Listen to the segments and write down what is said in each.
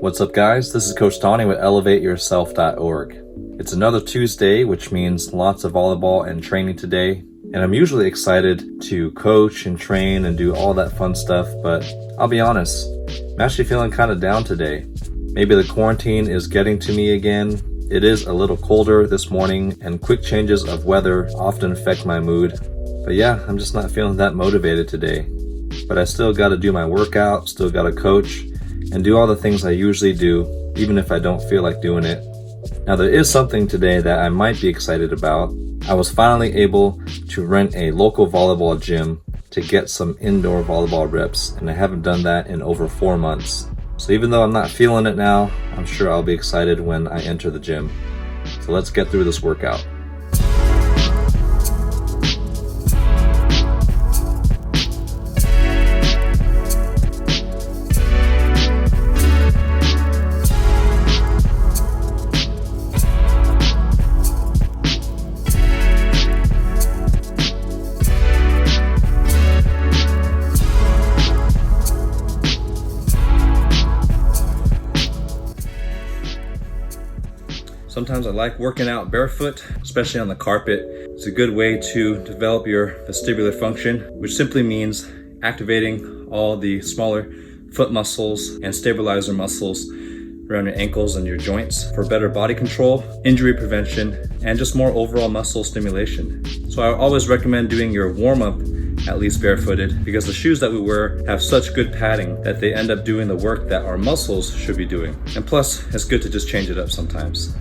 What's up, guys? This is Coach Donny with ElevateYourself.org. It's another Tuesday, which means lots of volleyball and training today. And I'm usually excited to coach and train and do all that fun stuff, but I'll be honest, I'm actually feeling kind of down today. Maybe the quarantine is getting to me again. It is a little colder this morning, and quick changes of weather often affect my mood. But yeah, I'm just not feeling that motivated today. But I still got to do my workout, still got to coach, and do all the things I usually do, even if I don't feel like doing it. Now, there is something today that I might be excited about. I was finally able to rent a local volleyball gym to get some indoor volleyball reps, and I haven't done that in over 4 months. So even though I'm not feeling it now, I'm sure I'll be excited when I enter the gym. So let's get through this workout. Sometimes I like working out barefoot, especially on the carpet. It's a good way to develop your vestibular function, which simply means activating all the smaller foot muscles and stabilizer muscles around your ankles and your joints for better body control, injury prevention, and just more overall muscle stimulation. So I always recommend doing your warm-up at least barefooted, because the shoes that we wear have such good padding that they end up doing the work that our muscles should be doing. And plus, it's good to just change it up sometimes.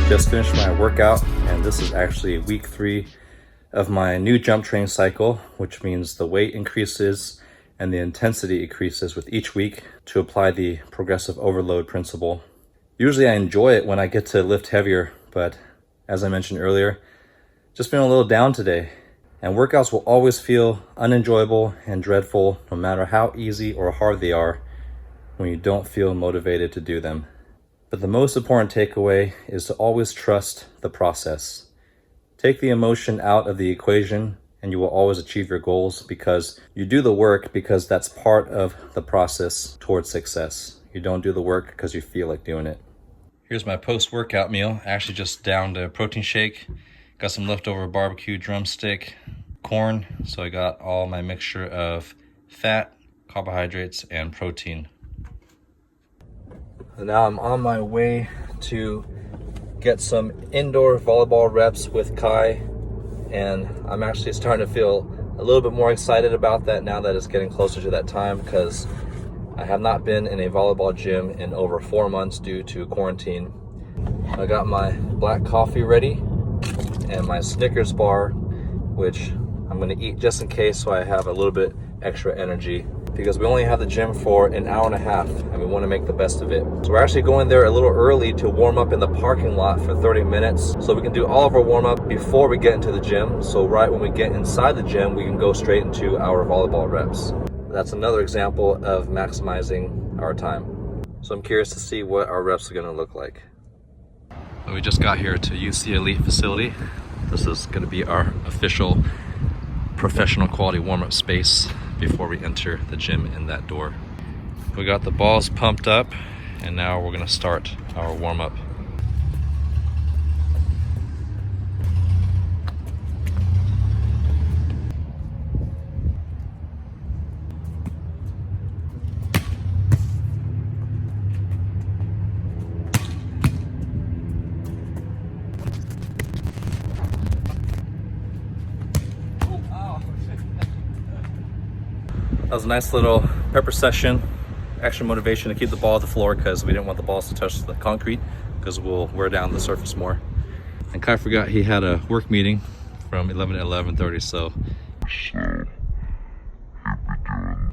Just finished my workout, and this is actually week 3 of my new jump training cycle, which means the weight increases and the intensity increases with each week to apply the progressive overload principle. Usually I enjoy it when I get to lift heavier, but as I mentioned earlier, just feeling a little down today. And workouts will always feel unenjoyable and dreadful, no matter how easy or hard they are, when you don't feel motivated to do them. But the most important takeaway is to always trust the process. Take the emotion out of the equation and you will always achieve your goals, because you do the work because that's part of the process towards success. You don't do the work because you feel like doing it. Here's my post-workout meal. I actually just downed a protein shake. Got some leftover barbecue drumstick, corn. So I got all my mixture of fat, carbohydrates, and protein. Now I'm on my way to get some indoor volleyball reps with Kai, and I'm actually starting to feel a little bit more excited about that now that it's getting closer to that time, because I have not been in a volleyball gym in over 4 months due to quarantine. I got my black coffee ready and my Snickers bar, which I'm going to eat just in case so I have a little bit extra energy, because we only have the gym for an hour and a half and we want to make the best of it. So we're actually going there a little early to warm up in the parking lot for 30 minutes so we can do all of our warm up before we get into the gym. So right when we get inside the gym, we can go straight into our volleyball reps. That's another example of maximizing our time. So I'm curious to see what our reps are going to look like. So we just got here to UC Elite facility. This is going to be our official professional quality warm-up space before we enter the gym in that door. We got the balls pumped up, and now we're gonna start our warm-up. That was a nice little pepper session. Extra motivation to keep the ball at the floor because we didn't want the balls to touch the concrete, because we'll wear down the surface more. And Kai forgot he had a work meeting from 11 to 11:30, so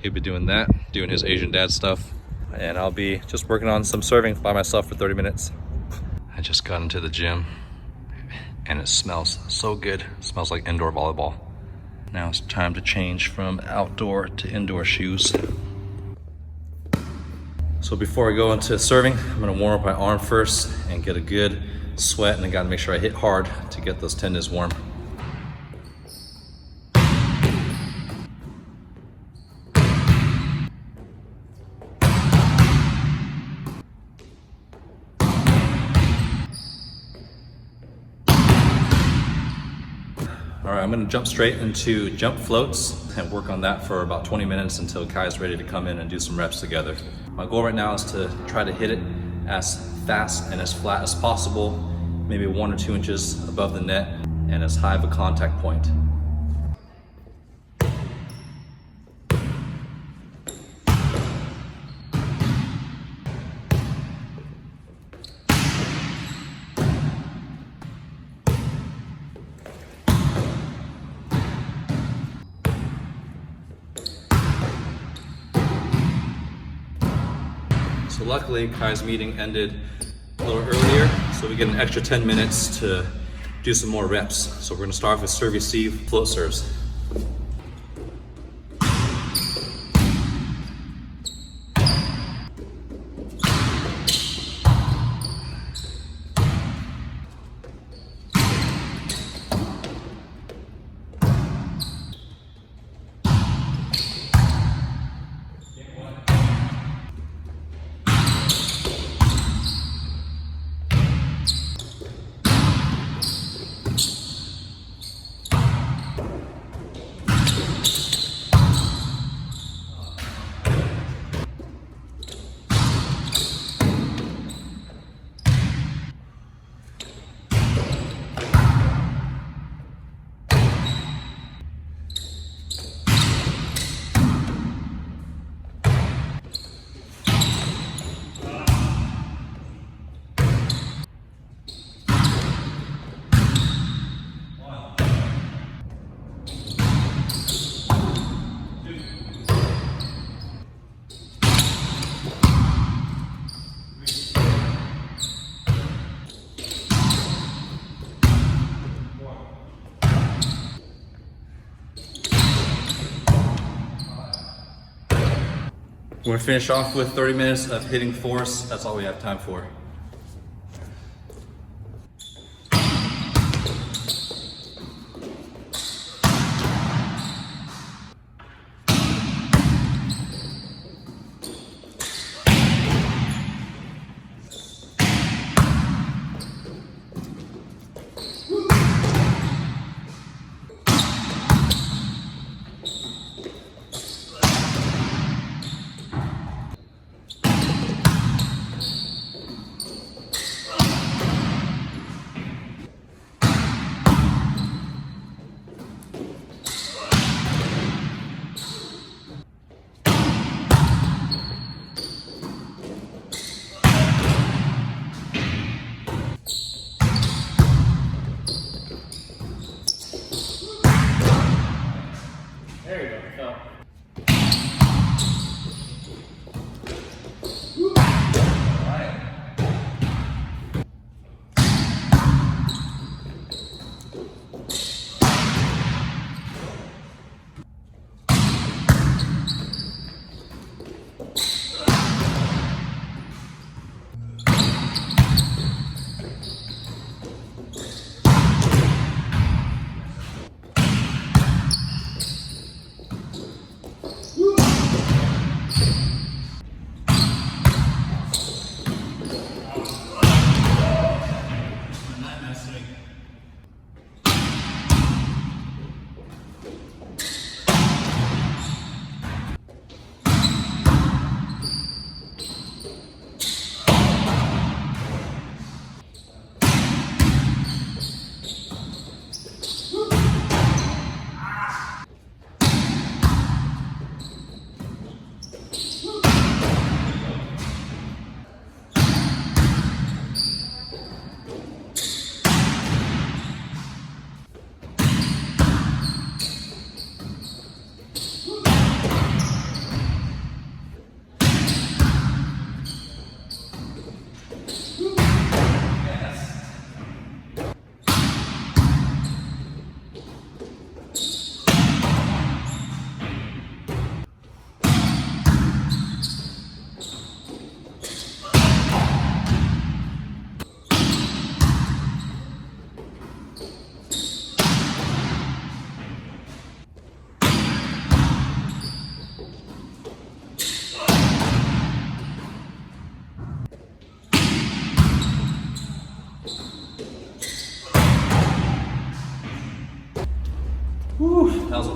he'll be doing that, doing his Asian dad stuff. And I'll be just working on some serving by myself for 30 minutes. I just got into the gym and it smells so good. It smells like indoor volleyball. Now it's time to change from outdoor to indoor shoes. So before I go into serving, I'm gonna warm up my arm first and get a good sweat, and I gotta make sure I hit hard to get those tendons warm. All right, I'm gonna jump straight into jump floats and work on that for about 20 minutes until Kai's ready to come in and do some reps together. My goal right now is to try to hit it as fast and as flat as possible, maybe 1 or 2 inches above the net and as high of a contact point. So luckily, Kai's meeting ended a little earlier, so we get an extra 10 minutes to do some more reps. So we're gonna start off with serve receive float serves. We're gonna finish off with 30 minutes of hitting force. That's all we have time for.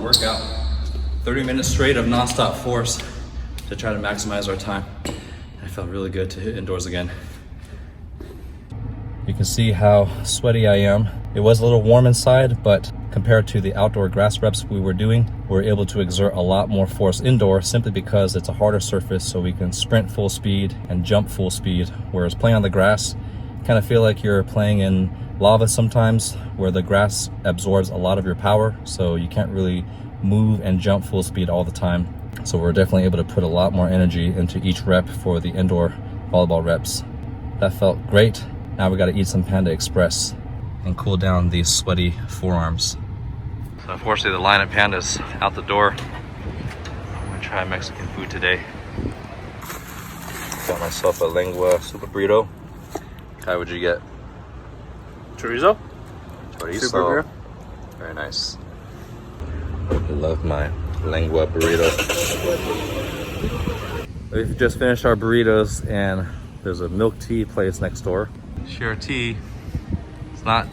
solid workout. 30 minutes straight of nonstop force to try to maximize our time. I felt really good to hit indoors again. You can see how sweaty I am. It was a little warm inside, but compared to the outdoor grass reps we were doing, we're able to exert a lot more force indoor simply because it's a harder surface, so we can sprint full speed and jump full speed. Whereas playing on the grass, kind of feel like you're playing in lava sometimes, where the grass absorbs a lot of your power, so you can't really move and jump full speed all the time. So we're definitely able to put a lot more energy into each rep for the indoor volleyball reps. That felt great. Now we got to eat some Panda Express and cool down these sweaty forearms. So unfortunately the line at Panda's out the door. I'm gonna try Mexican food today. Got myself a lengua super burrito. Kai, what'd you get? Chorizo? Chorizo. Super burrito. Very nice. I love my lengua burrito. We've just finished our burritos and there's a milk tea place next door. Share tea. It's not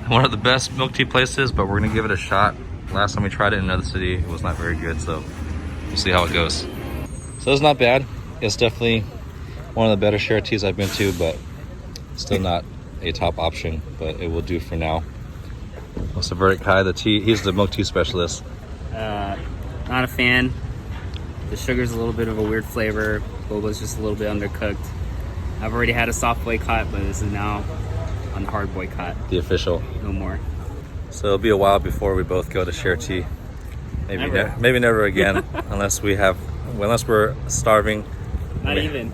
one of the best milk tea places, but we're gonna give it a shot. Last time we tried it in another city, it was not very good, so we'll see how it goes. So it's not bad. It's definitely one of the better share teas I've been to, but still not a top option, but it will do for now. What's the verdict, Kai? The tea, he's the milk tea specialist. Not a fan. The sugar's a little bit of a weird flavor. Boba's just a little bit undercooked. I've already had a soft boycott, but this is now on the hard boycott. The official. No more. So it'll be a while before we both go to share tea. Maybe maybe never again, unless we're starving. Not even.